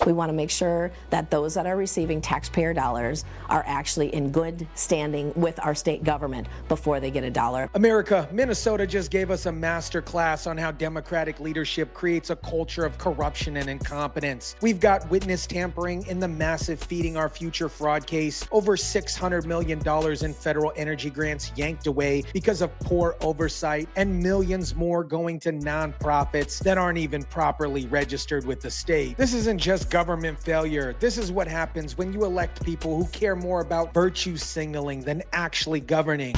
We want to make sure that those that are receiving taxpayer dollars are actually in good standing with our state government before they get a dollar. America, Minnesota just gave us a master class on how Democratic leadership creates a culture of corruption and incompetence. We've got witness tampering in the massive Feeding Our Future fraud case, over $600 million in federal energy grants yanked away because of poor oversight, and millions more going to nonprofits that aren't even properly registered with the state. This isn't just government failure. This is what happens when you elect people who care more about virtue signaling than actually governing.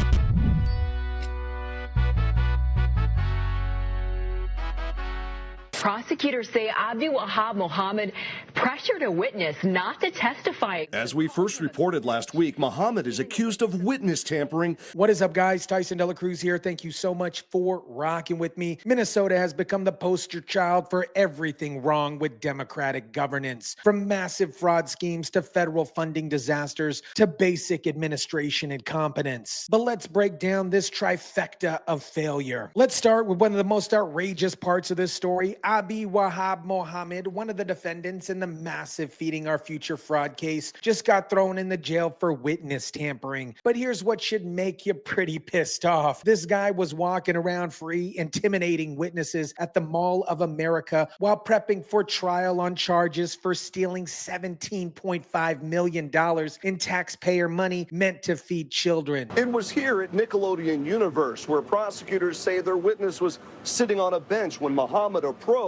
Prosecutors say Abdi Wahab Mohammed pressured a witness not to testify. As we first reported last week, Mohammed is accused of witness tampering. What is up, guys? Tyson here. Thank you so much for rocking with me. Minnesota has become the poster child for everything wrong with Democratic governance, from massive fraud schemes to federal funding disasters to basic administration incompetence. But let's break down this trifecta of failure. Let's start with one of the most outrageous parts of this story. Abdi Wahab Mohammed, one of the defendants in the massive Feeding Our Future fraud case, just got thrown in the jail for witness tampering. But here's what should make you pretty pissed off. This guy was walking around free, intimidating witnesses at the Mall of America while prepping for trial on charges for stealing $17.5 million in taxpayer money meant to feed children. It was here at Nickelodeon Universe where prosecutors say their witness was sitting on a bench when Mohammed approached,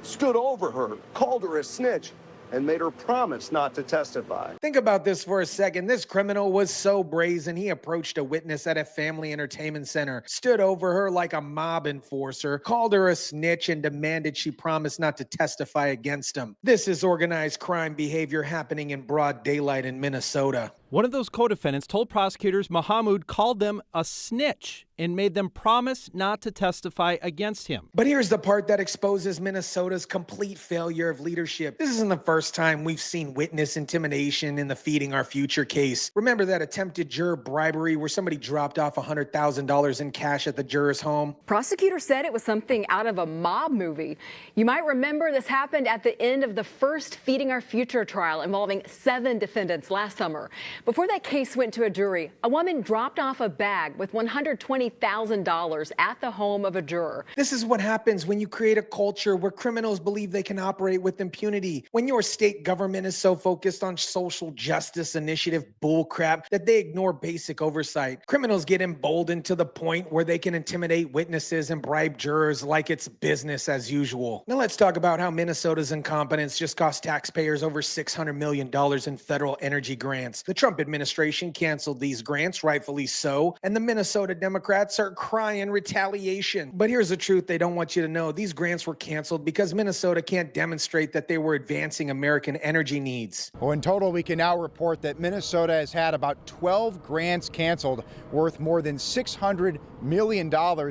stood over her, called her a snitch, and made her promise not to testify. Think about this for a second. This criminal was so brazen, he approached a witness at a family entertainment center, stood over her like a mob enforcer, called her a snitch, and demanded she promise not to testify against him. This is organized crime behavior happening in broad daylight in Minnesota. One of those co-defendants told prosecutors Mohammed called them a snitch and made them promise not to testify against him. But here's the part that exposes Minnesota's complete failure of leadership. This isn't the first time we've seen witness intimidation in the Feeding Our Future case. Remember that attempted juror bribery where somebody dropped off $100,000 in cash at the juror's home? Prosecutors said it was something out of a mob movie. You might remember this happened at the end of the first Feeding Our Future trial involving 7 defendants last summer. Before that case went to a jury, a woman dropped off a bag with $120,000 at the home of a juror. This is what happens when you create a culture where criminals believe they can operate with impunity. When your state government is so focused on social justice initiative bullcrap that they ignore basic oversight. Criminals get emboldened to the point where they can intimidate witnesses and bribe jurors like it's business as usual. Now let's talk about how Minnesota's incompetence just cost taxpayers over $600 million in federal energy grants. The Trump administration canceled these grants, rightfully so, and the Minnesota Democrats are crying retaliation. But here's the truth they don't want you to know. These grants were canceled because Minnesota can't demonstrate that they were advancing American energy needs. Well, in total, we can now report that Minnesota has had about 12 grants canceled worth more than $600 million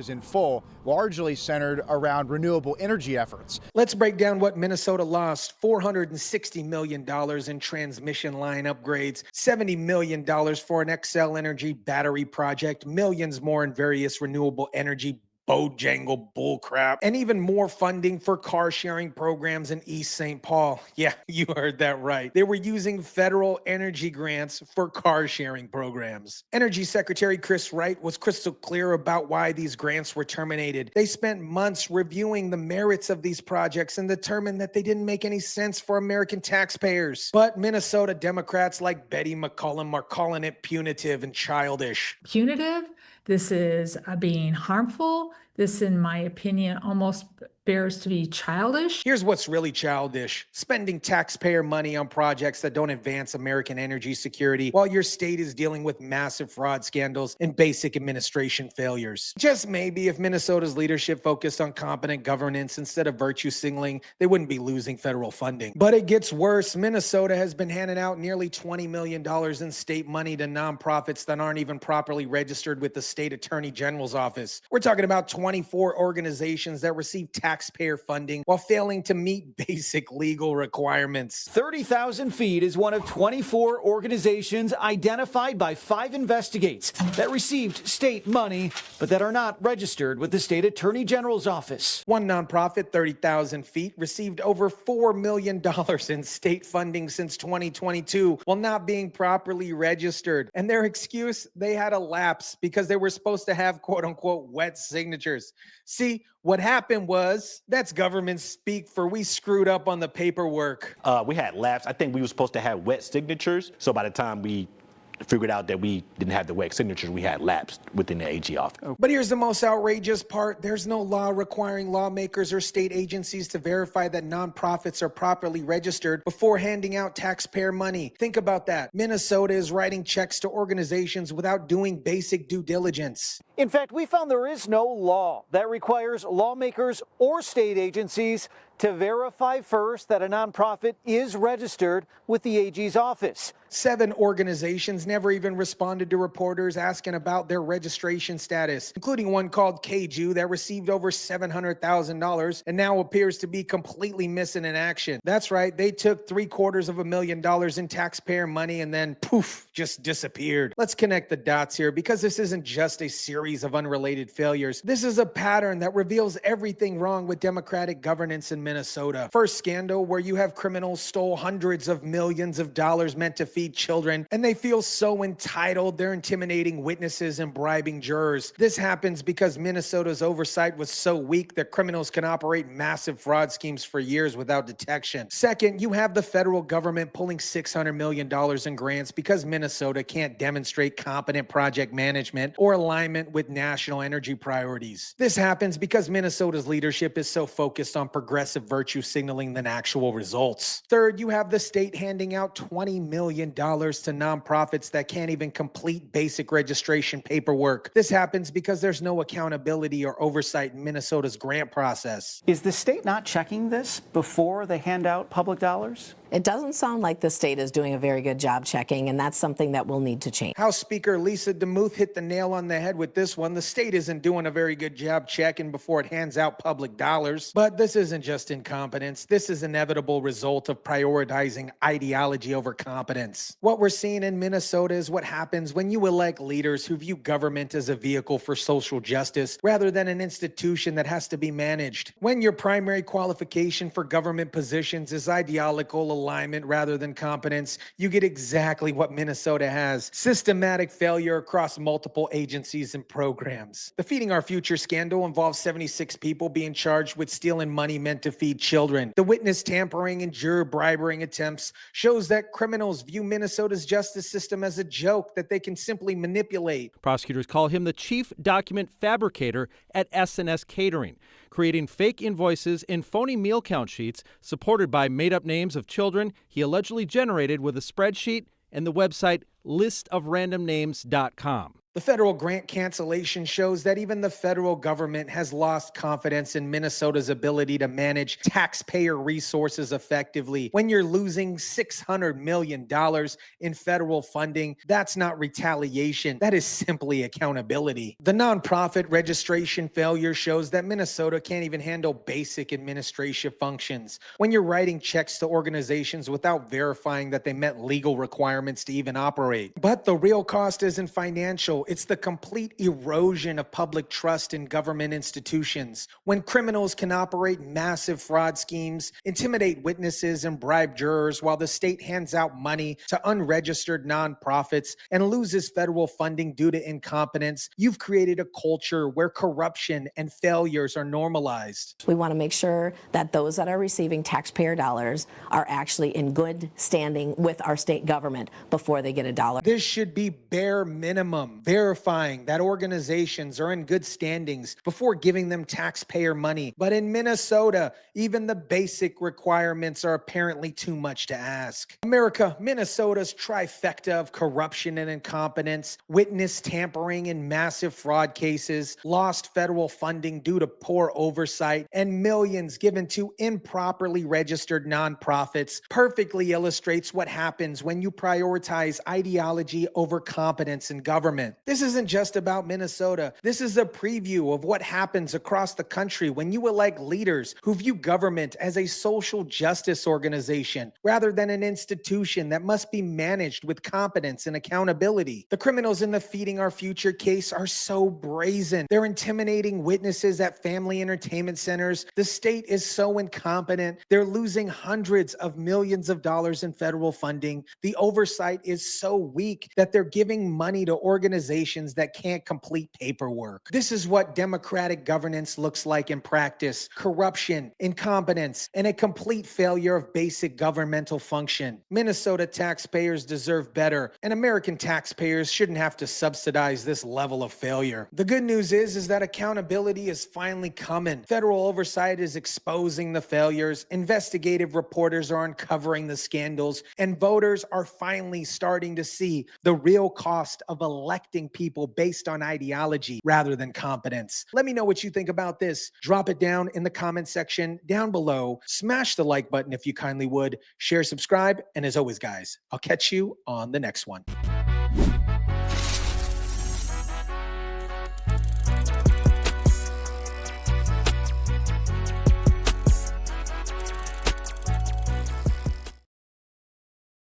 in full, largely centered around renewable energy efforts. Let's break down what Minnesota lost. $460 million in transmission line upgrades, $70 million for an Xcel Energy battery project, millions more in various renewable energy bojangle bullcrap, and even more funding for car sharing programs in East St. Paul. Yeah, you heard that right. They were using federal energy grants for car sharing programs. Energy Secretary Chris Wright was crystal clear about why these grants were terminated. They spent months reviewing the merits of these projects and determined that they didn't make any sense for American taxpayers. But Minnesota Democrats like Betty McCollum are calling it punitive and childish. Punitive? This is being harmful. This, in my opinion, almost bears to be childish. Here's what's really childish: spending taxpayer money on projects that don't advance American energy security while your state is dealing with massive fraud scandals and basic administration failures. Just maybe if Minnesota's leadership focused on competent governance instead of virtue signaling, they wouldn't be losing federal funding. But it gets worse. Minnesota has been handing out nearly $20 million in state money to nonprofits that aren't even properly registered with the state attorney general's office. We're talking about 24 organizations that receive tax taxpayer funding while failing to meet basic legal requirements. 30,000 Feet is one of 24 organizations identified by 5 investigates that received state money, but that are not registered with the state attorney general's office. One nonprofit, 30,000 Feet, received over $4 million in state funding since 2022 while not being properly registered. And their excuse, they had a lapse because they were supposed to have quote unquote wet signatures. See, what happened was, that's government speak for we screwed up on the paperwork. We had lapse. I think we were supposed to have wet signatures. So by the time we figured out that we didn't have the wet signatures, we had lapsed within the AG office. But here's the most outrageous part. There's no law requiring lawmakers or state agencies to verify that nonprofits are properly registered before handing out taxpayer money. Think about that. Minnesota is writing checks to organizations without doing basic due diligence. In fact, we found there is no law that requires lawmakers or state agencies to verify first that a nonprofit is registered with the AG's office. 7 organizations never even responded to reporters asking about their registration status, including one called KJU that received over $700,000 and now appears to be completely missing in action. That's right, they took $750,000 in taxpayer money and then poof, just disappeared. Let's connect the dots here because this isn't just a series of unrelated failures. This is a pattern that reveals everything wrong with democratic governance in Minnesota. First scandal where you have criminals stole hundreds of millions of dollars meant to feed children, and they feel so entitled they're intimidating witnesses and bribing jurors. This happens because Minnesota's oversight was so weak that criminals can operate massive fraud schemes for years without detection. Second, you have the federal government pulling $600 million in grants because Minnesota can't demonstrate competent project management or alignment with national energy priorities. This happens because Minnesota's leadership is so focused on progressive virtue signaling than actual results. Third, you have the state handing out $20 million to nonprofits that can't even complete basic registration paperwork. This happens because there's no accountability or oversight in Minnesota's grant process. Is the state not checking this before they hand out public dollars? It doesn't sound like the state is doing a very good job checking, and that's something that will need to change. House Speaker Lisa DeMuth hit the nail on the head with this one. The state isn't doing a very good job checking before it hands out public dollars. But this isn't just incompetence. This is an inevitable result of prioritizing ideology over competence. What we're seeing in Minnesota is what happens when you elect leaders who view government as a vehicle for social justice rather than an institution that has to be managed. When your primary qualification for government positions is ideological alignment rather than competence, you get exactly what Minnesota has: systematic failure across multiple agencies and programs. The Feeding Our Future scandal involves 76 people being charged with stealing money meant to feed children. The witness tampering and juror bribing attempts shows that criminals view Minnesota's justice system as a joke that they can simply manipulate. Prosecutors call him the chief document fabricator at S&S Catering, creating fake invoices and phony meal count sheets supported by made-up names of children he allegedly generated with a spreadsheet and the website listofrandomnames.com. The federal grant cancellation shows that even the federal government has lost confidence in Minnesota's ability to manage taxpayer resources effectively. When you're losing $600 million in federal funding, that's not retaliation. That is simply accountability. The nonprofit registration failure shows that Minnesota can't even handle basic administrative functions. When you're writing checks to organizations without verifying that they met legal requirements to even operate. But the real cost isn't financial. It's the complete erosion of public trust in government institutions. When criminals can operate massive fraud schemes, intimidate witnesses, and bribe jurors while the state hands out money to unregistered nonprofits and loses federal funding due to incompetence, you've created a culture where corruption and failures are normalized. We want to make sure that those that are receiving taxpayer dollars are actually in good standing with our state government before they get a dollar. This should be bare minimum, verifying that organizations are in good standings before giving them taxpayer money. But in Minnesota, even the basic requirements are apparently too much to ask. Minnesota's trifecta of corruption and incompetence, witness tampering in massive fraud cases, lost federal funding due to poor oversight, and millions given to improperly registered nonprofits perfectly illustrates what happens when you prioritize ideology over competence in government. This isn't just about Minnesota. This is a preview of what happens across the country when you elect leaders who view government as a social justice organization rather than an institution that must be managed with competence and accountability. The criminals in the Feeding Our Future case are so brazen. They're intimidating witnesses at family entertainment centers. The state is so incompetent. They're losing hundreds of millions of dollars in federal funding. The oversight is so weak that they're giving money to organizations that can't complete paperwork. This is what democratic governance looks like in practice: corruption, incompetence, and a complete failure of basic governmental function. Minnesota taxpayers deserve better, and American taxpayers shouldn't have to subsidize this level of failure. The good news is that accountability is finally coming. Federal oversight is exposing the failures, investigative reporters are uncovering the scandals, and voters are finally starting to see the real cost of electing people based on ideology rather than competence. Let me know what you think about this. Drop it down in the comment section down below. Smash the like button if you kindly would. Share, subscribe, and as always, guys, I'll catch you on the next one.